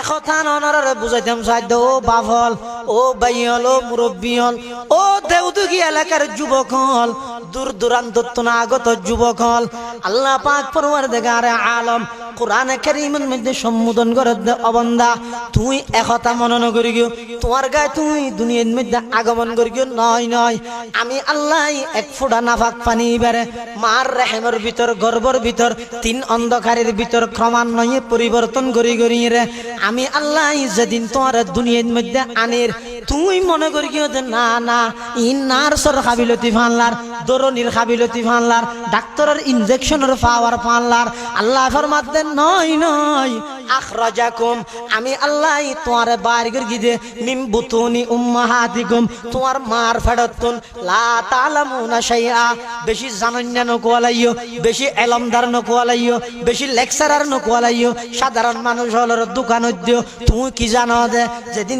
একথা ননরে বুঝাইতাম সাধ্য। ও বাফল, ও বাইয়ল, ও মুরব্বী হল, ও দেউদুগি এলাকার যুবক হল, দূর দূরান্ত না আগত যুবক হল, আল্লাহ পাক পরওয়ারদিগারে আলম কোরআনে কারীমের মধ্যে সম্বোধন করে দে, অবন্দা তুই একথা মনন করি গিয়ে তোমার গায়ে তুই দুনিয়ার মধ্যে আগমন করি গিয়ে নয় নয়, আমি আল্লাহ এক ফোঁটা নাফাক পানি বেড়ে মার রেহেমের ভিতর গর্ভর ভিতর তিন অন্ধকারের ভিতর ক্রমান্বয়ে পরিবর্তন করি করি রে আমি আল্লাহ যেদিন তোমার দুনিয়ার মধ্যে আনির তুই মনে করি কি না না ই নার্সর কাবিলতি ফানলার, দরনির কাবিলতি ফানলার, ডাক্তারের ইনজেকশনের পাওয়ার ফানলার, আল্লাহ ফরমাতে নয় নয় আখরাজাকুম আমি আল্লাহ তোমার বাইর করে গিয়ে মিন বুতুনি উম্মাহাতিকুম তোমার মার ফেডতুন লা তালামুনা শাইআ বেশি জানান্না নকওয়ালাইও, বেশি এলমদার নকওয়ালাইও, বেশি লেকচারার নকওয়ালাইও, সাধারণ মানুষ হলর দোকানত দিও তুমি কি জানো দে যেদিন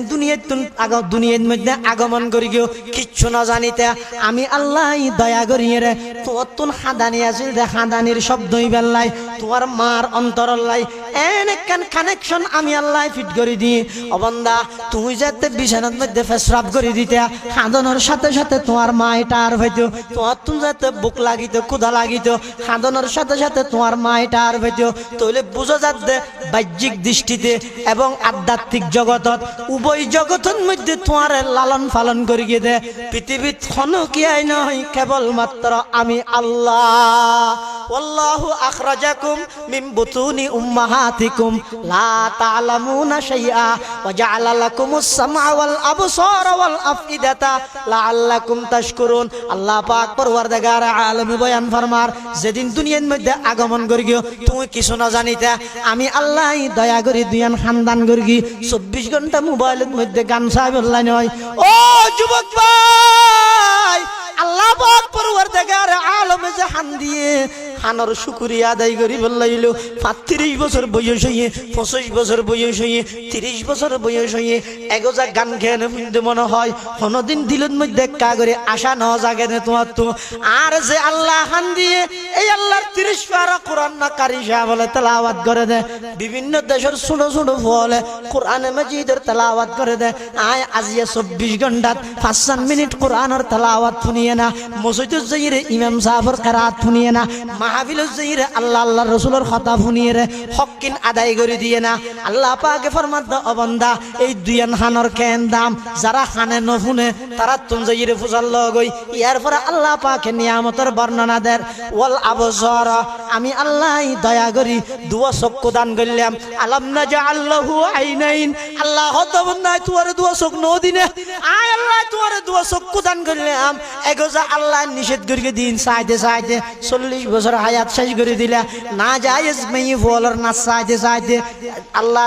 দুনিয়ার মধ্যে আগমন করি গিয়ে কিচ্ছু না জানিতে আমি আল্লাহ দয়া করিয়ে রে তোমার তুন হাদানি আছিল দে হাদানির শব্দই বেল্লাই তোমার মার অন্তরল্লাই এন একখান কানেকশন আমি আল্লাহ ফিট করে দিই। অবন্দা তুমি যাতে বিছানার মধ্যে পেশরাব করে দিতে হাদনের সাথে সাথে তোমার মা এটা আর হইতো, তোমার তুমি যাতে বুক লাগিত ক্ষুধা লাগিত হাদনের সাথে সাথে তোমার মা এটা আর হইতো, তাহলে বুঝা যাচ্ছে বাহ্যিক দৃষ্টিতে এবং আধ্যাত্মিক জগতত উভয় জগতের মধ্যে তোমার লালন পালন করি গিয়ে দে পৃথিবীত কোনো কিয়াই নয় কেবলমাত্র আমি আল্লাহ। ওয়াল্লাহু আখরাজাকুম মিন বুতুনি উম্মাহাতিকুম লা তা'লামুনা শাইআ ওয়া জা'আলা লাকুমুস সামআ ওয়াল আবসারা ওয়াল আফইদাতা লাআল্লাকুম তাশকুরুন। আল্লাহ পাক পরওয়ারদিগার আলম বয়ান ফরমার যেদিন দুনিয়ার মধ্যে আগমন করি গিয়ে তুমি কিছু না জানিতে আমি আল্লাহ দয়া করি দুইয়ান খানদান করি 24 ঘন্টা মোবাইলের মধ্যে গান সাহেব আল্লাহ নয়। ও যুবক ভাই আল্লাহ পাক পরওয়ারদিগার আলমে যে হান দিয়ে হানর শুকরিয়া আদায় করি বললাইল 35 বছর বয়স হইয়ে 25 বছর বয়স হইয়ে 30 বছর বয়স হইয়ে এগোজা গান খেয়ে শুনতে মনে হয় কোনদিন দিলের মধ্যে কা করে আশা ন জাগে না তোমার তো আর যে আল্লাহ হান দিয়ে এই আল্লাহর 30 পারা কোরআন না কারি সাহেব বলে তেলাওয়াত করে দেয় বিভিন্ন দেশের ছোট ছোট ফলে কোরআনে মাজিদের তেলাওয়াত করে দেয় আয় আজিয়া 24 ঘন্টাত 5 মিনিট কোরআনের তেলাওয়াত শুনিয়ে না মসজিদে যাইরে ইমাম সাহেবের কিরাত শুনিয়ে না মাহফিলে যাইরে আল্লাহ আল্লাহর রাসূলের কথা শুনিয়ে রে হকিন আদায় করে দিয়ে না। আল্লাহ পাকে ফরমাত ও বান্দা এই দুইয়ান খানের কেন দাম যারা খানে ন শুনে তারা তুম যাইরে ফুজাল লগই ইয়ার পরে আল্লাহ পাকে নিয়ামতের বর্ণনা দেন ওয়াল আবসার আমি আল্লাহ দয়া করি দুয়া চক্ষু দান করলাম আলাম নাজআল্লাহু আইনাইন আল্লাহ হতো নাই তোমার দুয়া চোখ ন দিনে আয় আল্লাহ তোমার দুয়া চক্ষু দান করলাম এগোজা আল্লাহ নিষেধ করিয়ে দিন চাইতে চাইতে 40 বছর হায়াত শেষ করে দিলা না জায়েজ মেয়ে ফলর না চাইতে চাইতে আল্লাহ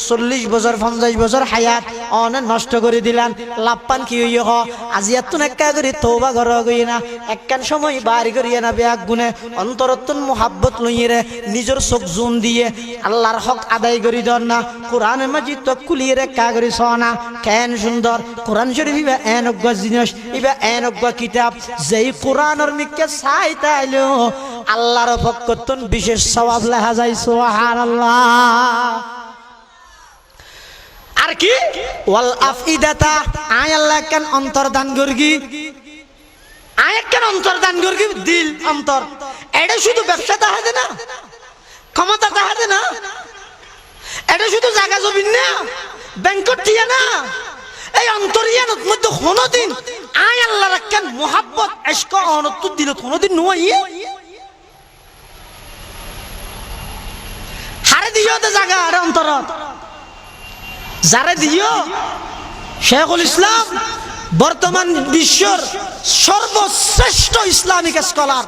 40 বছর 50 বছর হায়াত অনে নষ্ট করে দিলাম লাপান কি হইয় হ আজি এতন একা করে তওবা কর গই না একখান সময় বাড়ি করিয়ে না বেয়াক গুনে অন্তরতন মুহাব্বত লইয়ে রে নিজের চোখ জুন দিয়ে আল্লাহর হক আদায় করি দর না কোরআন মাজিদ তো কুলিয়ে রে কা করে সনা কেন সুন্দর কোরআন শরীফ ইবা এনজ্ঞ জিনিস ইবা এনজ্ঞ কিতাব যেই কোরআনের মিকে চাই তাইলো আল্লাহর পক্ষতন বিশেষ সওয়াব লেখা যায় সুবহানাল্লাহ। আর কি ওয়াল আফইদাতা আয় আল্লাহ কেন অন্তর্দান করগি আয় কেন অন্তর্দান করগি দিল অন্তর এটা শুধু ব্যবসা তাহাতে না ক্ষমতা তাহাতে না এটা শুধু জায়গা জমিন না ব্যাংকত দিয়া না এই অন্তরিয়ানত মধ্যে কোনদিন আয় আল্লাহ রাখেন মোহাব্বত ইশক অনন্ত দিল কোনদিন নয় হারে দিও তো জায়গা আর অন্তর যারে দিও শেখুল ইসলাম বর্তমান বিশ্বের সর্বশ্রেষ্ঠ ইসলামিক স্কলার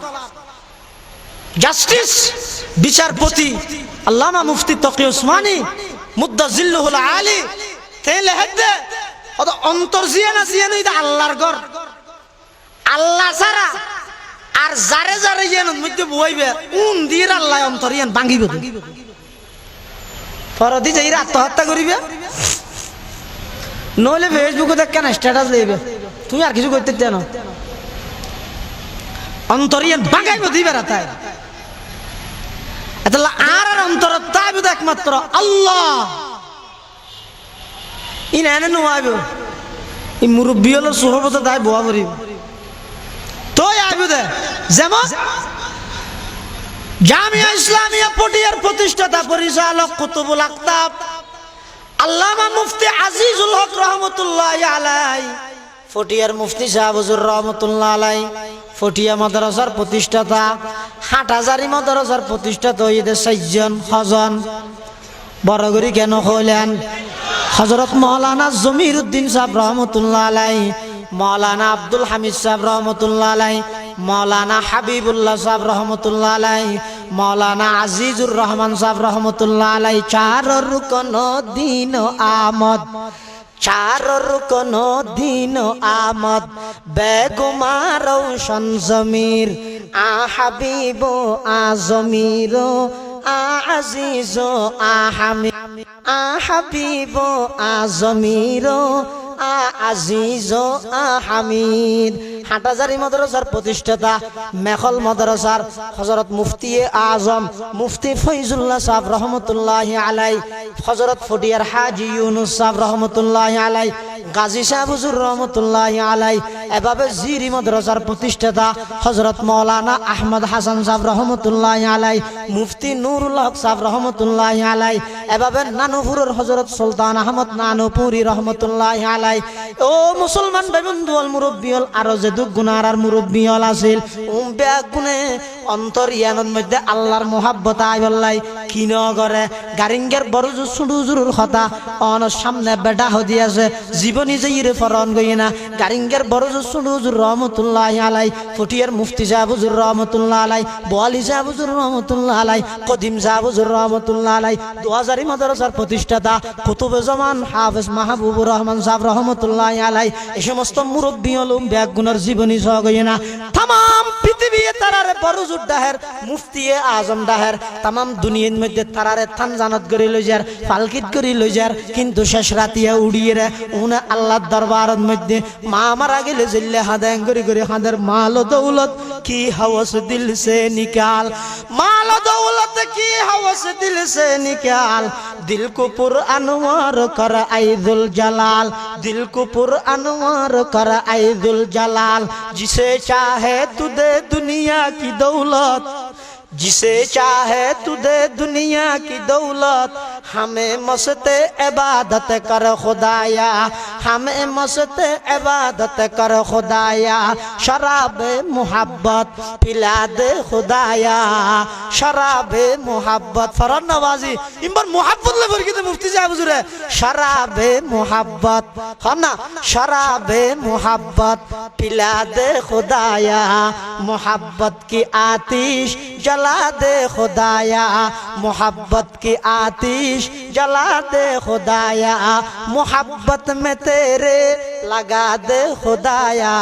জাস্টিস বিচারপতি আল্লামা মুফতি তকি উসমানী মুদ্দাজিল্লুহুল আলী তেলে হেদে অত অন্তর জিয়া না জিয়া নই আল্লাহর ঘর আল্লাহ ছাড়া আর যারে যারে ইয়ান মধ্যে বইবে কোন দির আল্লাহ অন্তর ইয়ান ভাঙিবে ফরদি যাইরা আত্মহত্যা করিবে নইলে ফেসবুকে দেখ কেন স্ট্যাটাস লইবে তুমি আর কিছু করতে জানো অন্তর ইয়ান ভাঙাইবে দিবে রাতায় এতলা আর অন্তর তাইবে একমাত্র আল্লাহ এনে নোয়াইব ই মুরব্বী হলো সোহবত তাই বোয়া করিব তো আইব দে যেমন জামিয়া ইসলামিয়া পটিয়ার প্রতিষ্ঠাতা পরিচালক কুতুবুল আকতাব আল্লামা মুফতি আজিজুল হক রহমতুল্লাহি আলাইহি ফটিয়ার মুফতি সাহেব হুজুর রহমতুল্লাহ আলাই ফটিয়া মাদ্রাসার প্রতিষ্ঠাতা হাটহাজারি মাদ্রাসার প্রতিষ্ঠাতা হইতে 4 জন হজন বড়গরি কেন হলেন হযরত মাওলানা জমির উদ্দিন সাহেব রহমতুল্লাহ আলাই মাওলানা আব্দুল হামিদ সাহেব রহমতুল্লাহ আলাই মাওলানা হাবিবুল্লাহ সাহেব রহমতুল্লাহ আলাই মাওলানা আজিজুর রহমান সাহেব রহমতুল্লাহ আলাই চার রুকন দিন আমদ চার রুকন দিন আমদ বেগুমার রৌশন জমির আ হাবিব আ জমির আ আজিজ আ হামিদ আ হাবিব আ জমির আ আজিজ আ হামিদ হাটহাজারি মাদ্রাসার প্রতিষ্ঠাতা মেখল মাদ্রাসার হযরত মুফতি আজম মুফতি ফয়জুল্লাহ সাহেব রহমতুল্লাহি আলাই হযরত ফটিয়ার হাজী ইউনুস সাহেব রহমতুল্লাহি আলাই গাজী সাহেব হুজুর রহমতুল্লাহি আলাই এভাবে জিরি মাদ্রাসার প্রতিষ্ঠাতা হযরত মাওলানা আহমদ হাসান সাহেব রহমতুল্লাহি আলাই মুফতি নুরুল হক সাহেব রহমতুল্লাহি আলাই এভাবে নানুপুরের হযরত সুলতান আহমদ নানুপুরি রহমতুল্লাহি আলাই ও মুসলমান ভাই বন্ধু আল মুরব্বী হল আর যে দুঃখ গুনার আর মুরব্বী হল আছিল বেয়া গুণে অন্তর ইয়ানোর মধ্যে আল্লাহর মোহাব্বত আইবল্লাই কি ন করে গারিঙ্গের বড় সুডুজুর কথা অন সামনে বেটা হদি আছে জীবনী যে ইরে ফরন গই না গারিঙ্গের বড় সুডুজুর রহমতুল্লাহ আলাই ফটিয়ার মুফতি সাহেব হুজুর রহমতুল্লাহ আলাই বোয়ালি সাহেব হুজুর রহমতুল্লাহ আলাই কদিম সাহেব হুজুর রহমতুল্লাহ আলাই 2000 মাদ্রাসার প্রতিষ্ঠাতা কুতুবে জামান হাফেজ মাহবুবুর রহমান সাহেব রহমতুল্লাহ আলাই এই সমস্ত মুরব্বী হলুম ব্যাগ গুণের জীবনী সহ গই না তাম পৃথিবী তারারে বড় দাহের মুফতি আজম দাহের তাম দুনিয়ার মধ্যে তারারে থান জানত করে লই যার পালকিত করে লই যার কিন্তু শেষ রাতিয়া উড়িয়ে রে উনা আল্লাহর দরবারের মধ্যে মা মারা গেলে জিল্লে হাদাং করে করে হাদের মাল ও দৌলত কি হাওস দিল সে নিকাল মাল ও দৌলত কি হাওস দিল সে নিকাল দিল কো পুর আনওয়ার কর আইদুল জালাল दिल को पुर अनवर कर आइदुल जलाल जिसे चाहे तू दे दुनिया की दौलत जिसे चाहे तू दे दुनिया की दौलत हमें मस्ते इबादत कर खुदाया हमें मस्ते इबादत कर खुदाया शराब मोहब्बत पिला दे खुदाया शराब मोहब्बत फरन नवाजी इमर मोहब्बत ले भर के मुफ्ती साहब हुजूर है शराब मोहब्बत है ना शराब मोहब्बत पिला दे खुदाया मोहब्बत की आतिश जला दे खुदाया मोहब्बत की आतिश जला दे खुदाया मोहब्बत में तेरे लगा दे खुदाया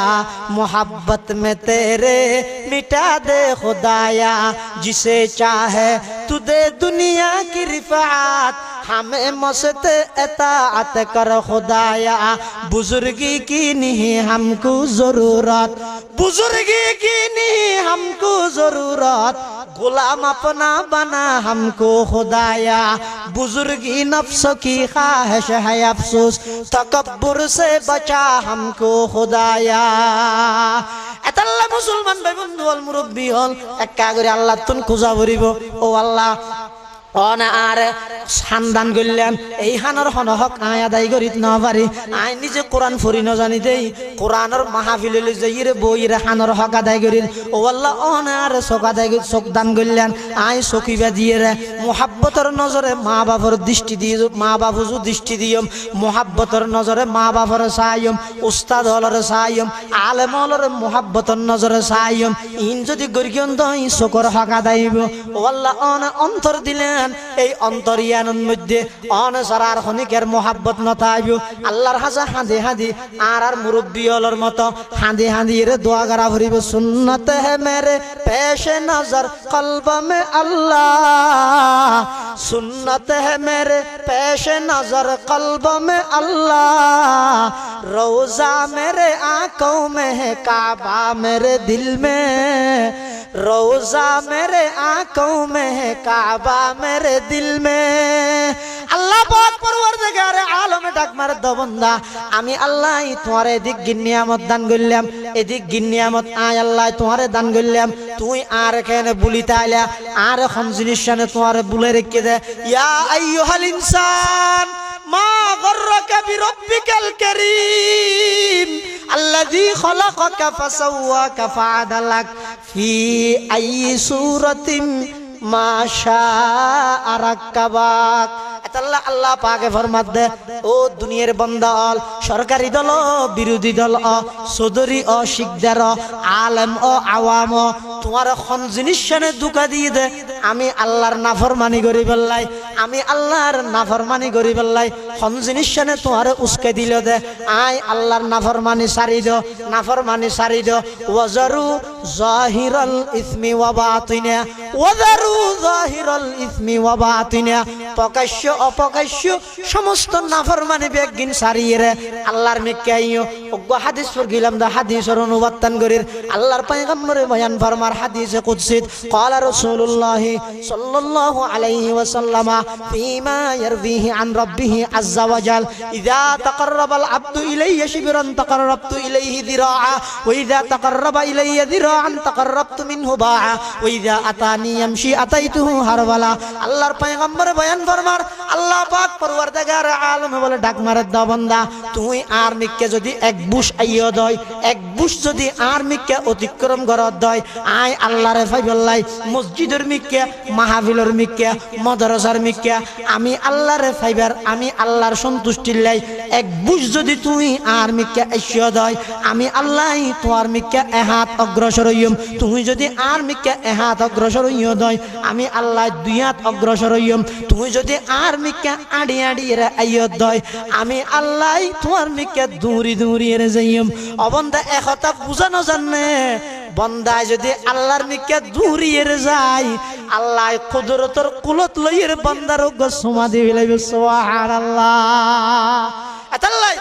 मोहब्बत में तेरे मिटा दे खुदाया जिसे चाहे तू दे दुनिया की रिफात हमें मस्त इताअत कर खुदाया बुजुर्गी की नहीं हमको जरूरत बुजुर्गी की नहीं हमको जरूरत गुलाम अपना बना हमको खुदाया बुजुर्गी नफ्स की ख्वाहिश है अफसोस तकब्बुर से बचा हमको खुदाया एतल्ला मुसलमान भाई बंधु हल मुरब्बी हल एक्का करे आल्लाह तुन खुजा भरिब ओ अल्लाह অনা আর সান্দান করলেন এই হানর হনহক আয় আদায় করিত না পারি আই নিজে কোরআন ফরি ন জানি দেই কোরআনের মাহফিলে যাইরে বইরে হানর হক আদায় করিল ও আল্লাহ অনা আর চোখ আদায় চোখ দান করলেন আই চকিবা দিয়ে রে মোহাব্বতের নজরে মা বাবার দৃষ্টি দিয়ে মা বাবুজু দৃষ্টি দিয়ম মোহাব্বতের নজরে মা বাবার চাইম উস্তাদ হলর চাইম আলেম হলর মোহাব্বতের নজরে চাইম ইন যদি গরিয়ন দই চোখর হক আদায়ব ও আল্লাহ অনা অন্তর দিলেন এই অন্তরিয়ানের মধ্যে অনসারার খনিকের মোহাব্বত নতাইব আল্লাহর হাজা হাঁদি হাঁদি আর মুরব্বী হলর মতো হাঁদি হাঁদি রে দোয়া করা ভরিব সুন্নত হে মেরে পেশে নজর কলব মে আল্লাহ সুন্নত হে মেরে পেশে নজর কলব মে আল্লাহ রোজা মেরে आंखों में है काबा मेरे दिल में रोजा मेरे आंखों में है काबा मेरे दिल में अल्लाह पाक परवरदिगार आलम ডাক মারে দ বান্দা আমি আল্লাহ তোমার এদিক নিয়ামত দান করলাম এদিক নিয়ামত আয় আল্লাহ তোমারে দান করলাম তুই আর এখানে বুলিতে আইলা আর এখন জিনিস শানে তোমারে বুলে রেখে দে ইয়া আইয়ুহাল ইনসান মা গররাকা বিরব্বিকাল কারীম আল্লাযী খলাকাকা ফাসাওয়াকা ফাআদালাক ফি আইয়ি সূরাতিন মা শাআ রাক্কাবাক। আল্লাহ আল্লাহ পাকে ফরমাত দে ও দুনিয়ার বান্দা অল সরকারি দল বিরোধী দল চৌধুরী শিকদার আলেম আওয়াম তোমার খন জিনিস শানে দুকা দিয়ে দে আমি আল্লাহর নাফরমানি করি বললাই আমি আল্লাহর নাফরমানি করি বললাই খন জিনিস শানে তোমার উস্কে দিল দে আয় আল্লাহর নাফরমানি সারি দো নাফরমানি সারি দো ওয়াজারু জাহিরাল ইসমি ওয়া বাতিনা ওয়াজারু জাহিরাল ইসমি ওয়া বাতিনা প্রকাশ্য অপ্রকাশ্য সমস্ত নাফরমানি বেগিন সারিয়ে রে আল্লাহর মিকাইও ওগো হাদিস পড়িলাম দা হাদিসের অনুবাদ করির আল্লাহর পয়গম্বরে বয়ান ফরমার হাদিসে কুদসিত ক্বালা রাসূলুল্লাহ সাল্লাল্লাহু আলাইহি ওয়াসাল্লাম ফীমা ইয়ারবিহি আন রাব্বিহি আযজা ওয়াজাল ইযা তাকাররাবাল আবদু ইলাইয়া শিবরান তাকাররাবতু ইলাইহি যিরাআ ওয়া ইযা তাকাররাবা ইলাইয়া যিরাআন তাকাররাবতু মিনহু বাআ ওয়া ইযা আতানি ইয়ামশি আতাইতুহু হারওয়ালা আল্লাহর পয়গম্বরে বয়ান ফরমার আল্লাহ পাক পরওয়ারদিগার আলম বলে ডাক মারে দা বান্দা তুই আর মিকে যদি এক বুশ আইয় দয় এক বুশ যদি আর মিকে অতিক্রম করত দয় আয় আল্লাহরে ফাইবল্লাই মসজিদের মিকে মাহফিলের মিকে মাদ্রাসার মিকে আমি আল্লাহরে ফাইবার আমি আল্লাহর সন্তুষ্টির লাই এক বুশ যদি তুই আর মিকে আইয় দয় আমি আল্লাহ তোমার মিকে এহাত অগ্রসর হইম তুই যদি আর মিকে এহাত অগ্রসর হইয় দয় আমি আল্লাহ দুই হাত অগ্রসর হইম তুই যদি আর মিকে আড়ি আড়ি রে আইয়ত দয় আমি আল্লাহ তোমার মিকে দূরি দূরি রে যাইম অবন্দা একথা বুঝানো জানে বন্দায় যদি আল্লাহর মিকে দূরি রে যায় আল্লাহ কুদরতর কুলত লইয়ের বন্দার গসমা দিবি লাইবে সুবহানাল্লাহ আল্লাহ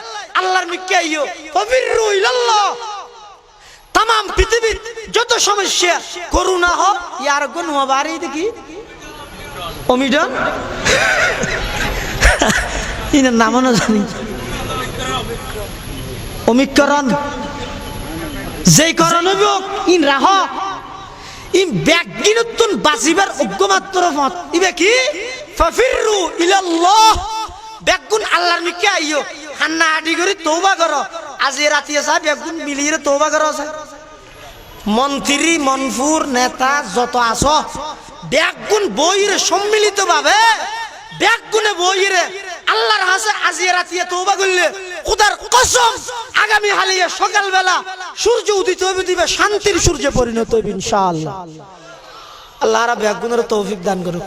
আল্লাহর মিকে আইয়ো ফাবিরু ইলাল্লাহ তাম পৃথিবীর যত সমস্যা করুণা হোক ইয়ার গুণ বাড়ি দেখি অমিডন ইনার নামও না জানি অমিকরণ যেই করণ ইন রাহ ইন ব্যাগিনতুন বাঁচিবার অজ্ঞমাত্র পথ ইবে কি ফাফিরু ইলাল্লাহ ব্যাগুন আল্লাহর মিকে আইয়ো হান্না আডি করে তওবা করো আজি রাতি আসা ব্যাগুন মিলিয়ে তওবা করো আছে মন্ত্রী মনফুর নেতা যত আছো ব্যাগুন বইরে সম্মিলিত ভাবে ব্যাগুনে বইরে আল্লাহর হাসে আজি রাতি তওবা করলে খোদার কসম আগামী হালিয়া সকাল বেলা সূর্য উদিত হবে দিবে শান্তির সূর্যে পরিণত হবে ইনশাআল্লাহ আল্লাহ রাব্বুল ব্যাগুনের তৌফিক দান করুক।